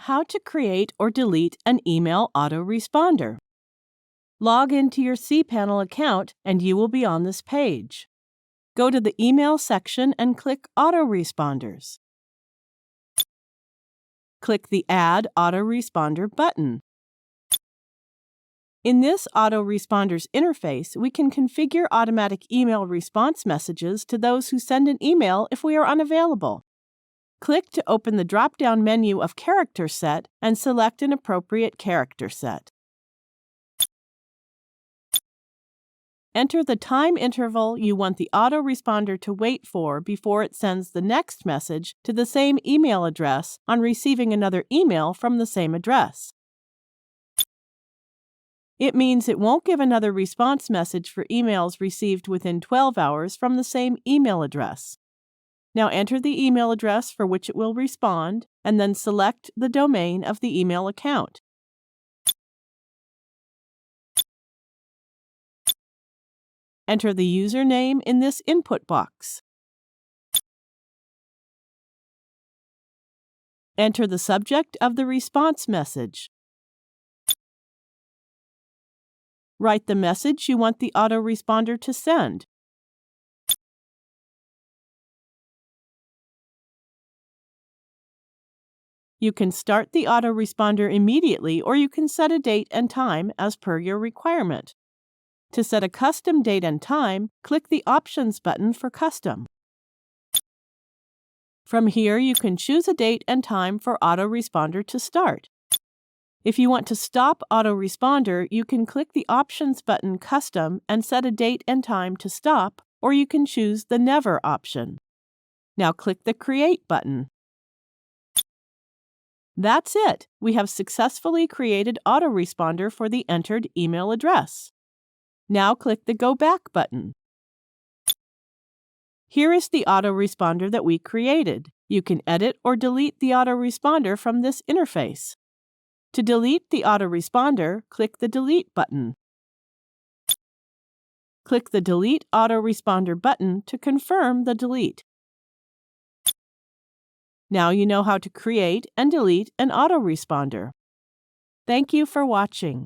how to create or delete an email autoresponder. Log into your cPanel account and you will be on this page. Go to the Email section and click Autoresponders. Click the Add Autoresponder button. In this Autoresponders interface, we can configure automatic email response messages to those who send an email if we are unavailable. Click to open the drop-down menu of Character Set and select an appropriate character set. Enter the time interval you want the autoresponder to wait for before it sends the next message to the same email address on receiving another email from the same address. It means it won't give another response message for emails received within 12 hours from the same email address. Now enter the email address for which it will respond, and then select the domain of the email account. Enter the username in this input box. Enter the subject of the response message. Write the message you want the autoresponder to send. You can start the autoresponder immediately, or you can set a date and time as per your requirement. To set a custom date and time, click the Options button for Custom. From here, you can choose a date and time for autoresponder to start. If you want to stop autoresponder, you can click the Options button Custom and set a date and time to stop, or you can choose the Never option. Now click the Create button. That's it! We have successfully created Autoresponder for the entered email address. Now click the Go Back button. Here is the autoresponder that we created. You can edit or delete the autoresponder from this interface. To delete the autoresponder, click the Delete button. Click the Delete Autoresponder button to confirm the delete. Now you know how to create and delete an autoresponder. Thank you for watching.